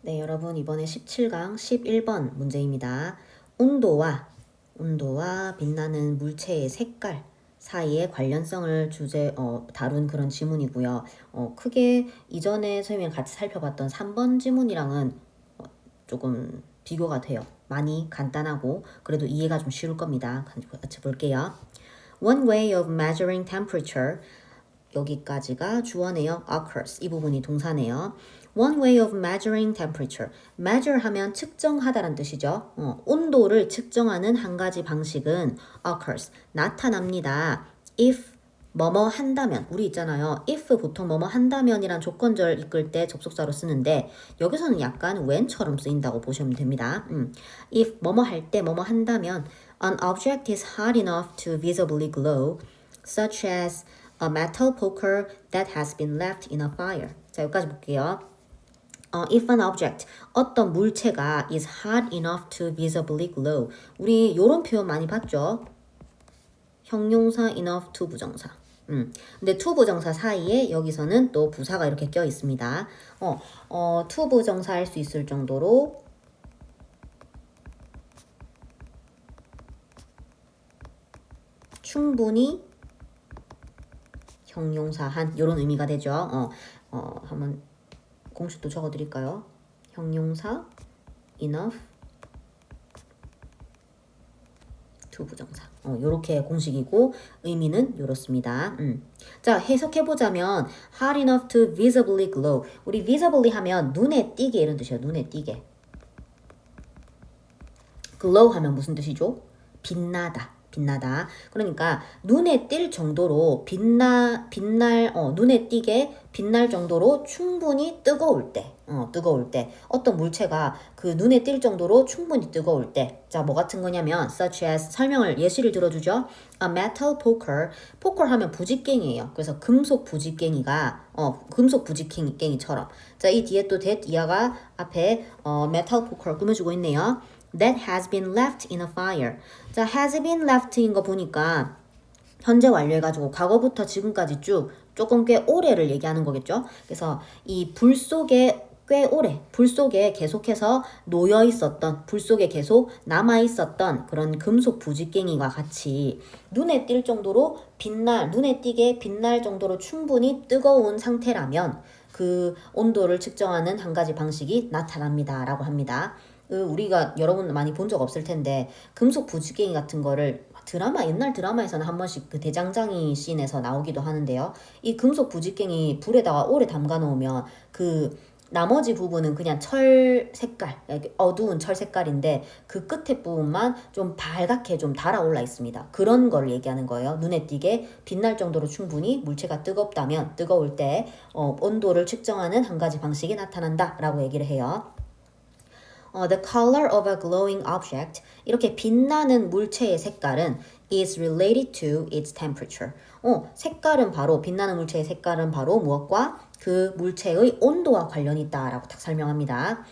네, 여러분 이번에 17강 11번 문제입니다. 온도와 빛나는 물체의 색깔 사이의 관련성을 다룬 그런 지문이고요. 크게 이전에 선생님이 같이 살펴봤던 3번 지문이랑은 조금 비교가 돼요. 많이 간단하고 그래도 이해가 좀 쉬울 겁니다. 같이 볼게요. One way of measuring temperature 여기까지가 주어네요. occurs. 이 부분이 동사네요. One way of measuring temperature. measure 하면 측정하다란 뜻이죠. 온도를 측정하는 한 가지 방식은 occurs. 나타납니다. if 뭐뭐 한다면. 우리 있잖아요. if 보통 뭐뭐 한다면이란 조건절 이끌 때 접속사로 쓰는데 여기서는 약간 when처럼 쓰인다고 보시면 됩니다. if 뭐뭐 할 때 뭐뭐 한다면 an object is hot enough to visibly glow such as a metal poker that has been left in a fire. 자, 여기까지 볼게요. If an object, 어떤 물체가 is hot enough to visibly glow. 우리 요런 표현 많이 봤죠? 형용사 enough to 부정사. 근데 to 부정사 사이에 여기서는 또 부사가 이렇게 껴 있습니다. to 부정사 할 수 있을 정도로 충분히 형용사한 이런 의미가 되죠. 한번 공식도 적어드릴까요? 형용사 enough to 부정사. 요렇게 공식이고 의미는 요렇습니다. 자, 해석해보자면 hot enough to visibly glow. 우리 visibly 하면 눈에 띄게 이런 뜻이에요. 눈에 띄게. glow 하면 무슨 뜻이죠? 빛나다. 그러니까 눈에 띌 정도로 눈에 띄게 빛날 정도로 충분히 뜨거울 때 어떤 물체가 그 눈에 띌 정도로 충분히 뜨거울 때 자, 뭐 같은 거냐면 such as 예시를 들어주죠. A metal poker. poker 하면 부직갱이에요. 그래서 금속 부직갱이처럼 자, 이 뒤에 또 that 이하가 앞에 metal poker 꾸며주고 있네요. That has been left in a fire. 자, has been left인 거 보니까 현재 완료해가지고 과거부터 지금까지 쭉 조금 꽤 오래를 얘기하는 거겠죠. 그래서 이 불 속에 꽤 오래, 불 속에 계속해서 놓여 있었던, 불 속에 계속 남아 있었던 그런 금속 부직갱이와 같이 눈에 띌 정도로 눈에 띄게 빛날 정도로 충분히 뜨거운 상태라면 그 온도를 측정하는 한 가지 방식이 나타납니다라고 합니다. 우리가 여러분 많이 본 적 없을 텐데 금속 부직갱이 같은 거를 옛날 드라마에서는 한 번씩 그 대장장이 씬에서 나오기도 하는데요. 이 금속 부직갱이 불에다가 오래 담가 놓으면 그 나머지 부분은 그냥 철 색깔, 어두운 철 색깔인데 그 끝에 부분만 좀 밝게 좀 달아올라 있습니다. 그런 걸 얘기하는 거예요. 눈에 띄게 빛날 정도로 충분히 물체가 뜨거울 때 온도를 측정하는 한 가지 방식이 나타난다라고 얘기를 해요. The color of a glowing object. 이렇게 빛나는 물체의 색깔은 is related to its temperature. 빛나는 물체의 색깔은 바로 무엇과 그 물체의 온도와 관련이 있다라고 딱 설명합니다.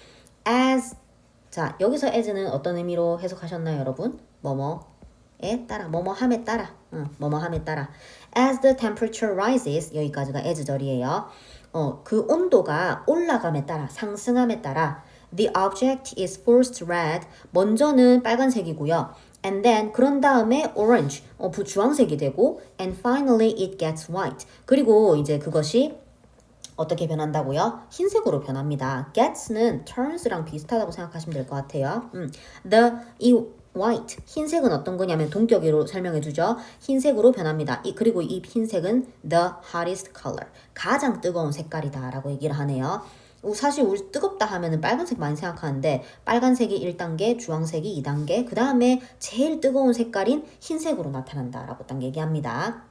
자, 여기서 as는 어떤 의미로 해석하셨나요, 여러분? 뭐뭐에 따라, 뭐뭐함에 따라. As the temperature rises, 여기까지가 as절이에요. 그 온도가 올라감에 따라, 상승함에 따라 The object is first red. 먼저는 빨간색이고요. And then 그런 다음에 orange, 주황색이 되고 and finally it gets white. 그리고 이제 그것이 어떻게 변한다고요? 흰색으로 변합니다. gets는 turns랑 비슷하다고 생각하시면 될 것 같아요. 이 white, 흰색은 어떤 거냐면 동격으로 설명해 주죠. 흰색으로 변합니다. 그리고 이 흰색은 the hottest color, 가장 뜨거운 색깔이다 라고 얘기를 하네요. 사실 우리 뜨겁다 하면은 빨간색 많이 생각하는데 빨간색이 1단계, 주황색이 2단계, 그 다음에 제일 뜨거운 색깔인 흰색으로 나타난다라고 딱 얘기합니다.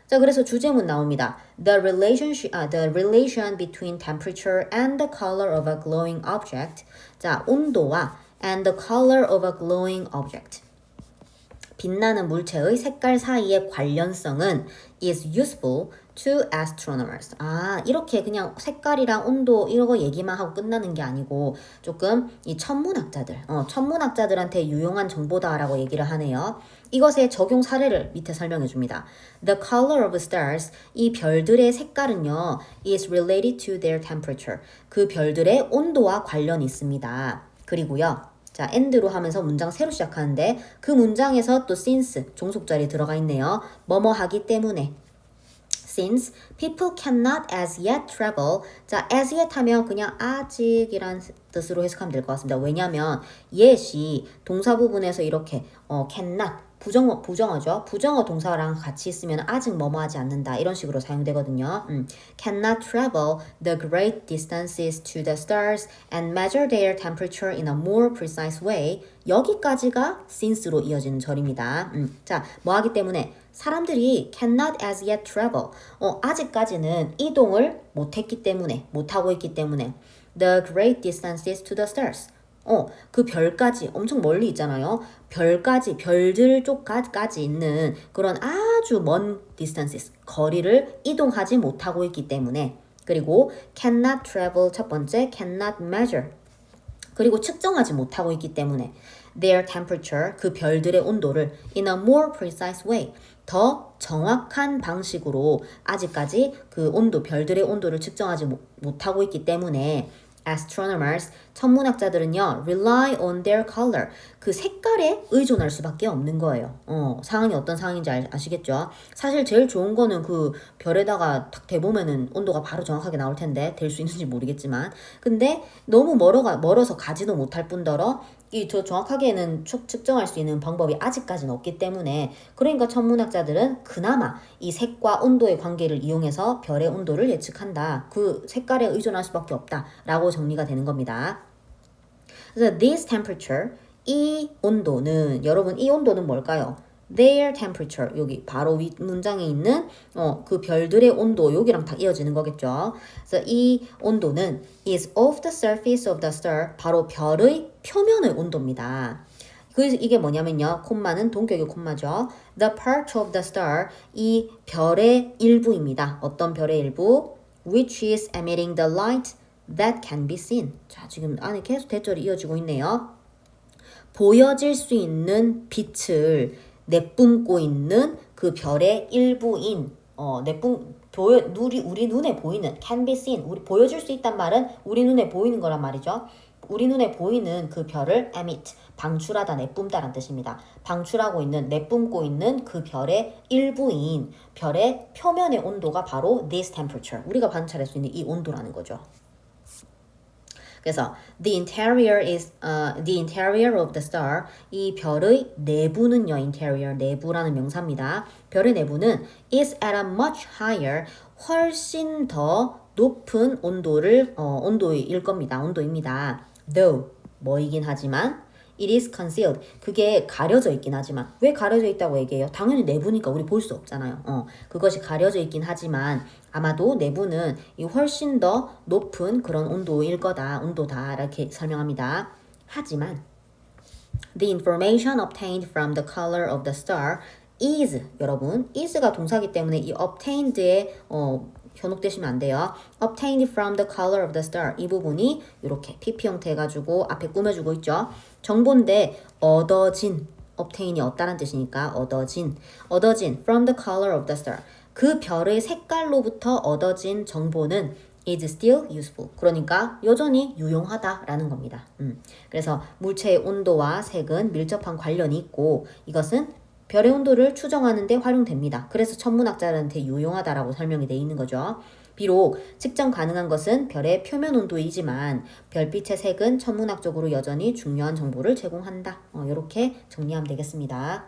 자, 그래서 주제문 나옵니다. The relation between temperature and the color of a glowing object. 자, 온도와 and the color of a glowing object. 빛나는 물체의 색깔 사이의 관련성은 is useful to astronomers. 아, 이렇게 그냥 색깔이랑 온도 이런 거 얘기만 하고 끝나는 게 아니고 조금 이 천문학자들한테 유용한 정보다라고 얘기를 하네요. 이것의 적용 사례를 밑에 설명해 줍니다. The color of stars, 이 별들의 색깔은요, is related to their temperature. 그 별들의 온도와 관련이 있습니다. 그리고요. 자, and로 하면서 문장 새로 시작하는데 그 문장에서 또 since 종속절이 들어가 있네요. 뭐뭐 하기 때문에. Since people cannot as yet travel. 자, as yet 하면 그냥 아직이란 뜻으로 해석하면 될 것 같습니다. 왜냐하면 yet이 동사 부분에서 이렇게 cannot 부정어죠. 부정어 동사랑 같이 있으면 아직 뭐뭐 하지 않는다. 이런 식으로 사용되거든요. Cannot travel the great distances to the stars and measure their temperature in a more precise way. 여기까지가 since로 이어지는 절입니다. 자, 뭐 하기 때문에 사람들이 cannot as yet travel. 아직까지는 이동을 못했기 때문에, 못하고 있기 때문에 the great distances to the stars. 그 별까지 엄청 멀리 있잖아요. 별까지, 별들 쪽까지 있는 그런 아주 먼 distances, 거리를 이동하지 못하고 있기 때문에. 그리고 cannot travel 첫 번째, cannot measure. 그리고 측정하지 못하고 있기 때문에 their temperature, 그 별들의 온도를 in a more precise way, 더 정확한 방식으로 아직까지 그 온도, 별들의 온도를 측정하지 못하고 있기 때문에 astronomers, 천문학자들은요, rely on their color, 그 색깔에 의존할 수밖에 없는 거예요. 상황이 어떤 상황인지 아시겠죠? 사실 제일 좋은 거는 그 별에다가 탁 대보면은 온도가 바로 정확하게 나올 텐데 될 수 있는지 모르겠지만, 근데 너무 멀어서 가지도 못할 뿐더러 저 정확하게는 측정할 수 있는 방법이 아직까지는 없기 때문에, 그러니까 천문학자들은 그나마 이 색과 온도의 관계를 이용해서 별의 온도를 예측한다. 그 색깔에 의존할 수밖에 없다라고 정리가 되는 겁니다. 그래서 this temperature, 이 온도는, 여러분 이 온도는 뭘까요? Their temperature, 여기 바로 윗 문장에 있는 그 별들의 온도, 여기랑 다 이어지는 거겠죠. 그래서 이 온도는 is of the surface of the star, 바로 별의 표면의 온도입니다. 그래서 이게 뭐냐면요, 콤마는 동격의 콤마죠. The part of the star, 이 별의 일부입니다. 어떤 별의 일부? Which is emitting the light that can be seen. 자, 지금 안에 계속 대절이 이어지고 있네요. 보여질 수 있는 빛을 내뿜고 있는 그 별의 일부인 우리 눈에 보이는 can be seen, 우리 보여줄 수 있단 말은 우리 눈에 보이는 거란 말이죠. 우리 눈에 보이는 그 별을 emit, 방출하다, 내뿜다란 뜻입니다. 방출하고 있는, 내뿜고 있는 그 별의 일부인 별의 표면의 온도가 바로 this temperature, 우리가 관찰할 수 있는 이 온도라는 거죠. 그래서 the interior of the star, 이 별의 내부는요, interior, 내부라는 명사입니다. 별의 내부는 is at a much higher, 훨씬 더 높은 온도일 겁니다. 온도입니다. Though, 뭐이긴 하지만 it is concealed, 그게 가려져 있긴 하지만, 왜 가려져 있다고 얘기해요? 당연히 내부니까 우리 볼 수 없잖아요. 그것이 가려져 있긴 하지만 아마도 내부는 이 훨씬 더 높은 그런 온도다 이렇게 설명합니다. 하지만 the information obtained from the color of the star is, 여러분 is가 동사기 때문에 이 obtained에 현혹되시면 안 돼요. obtained from the color of the star, 이 부분이 이렇게 pp 형태 해가지고 앞에 꾸며주고 있죠. 정보인데 얻어진, obtain이 얻다란 뜻이니까 얻어진 from the color of the star, 그 별의 색깔로부터 얻어진 정보는 is still useful, 그러니까 여전히 유용하다라는 겁니다. 그래서 물체의 온도와 색은 밀접한 관련이 있고 이것은 별의 온도를 추정하는 데 활용됩니다. 그래서 천문학자들한테 유용하다라고 설명이 되어 있는 거죠. 비록 측정 가능한 것은 별의 표면 온도이지만 별빛의 색은 천문학적으로 여전히 중요한 정보를 제공한다. 이렇게 정리하면 되겠습니다.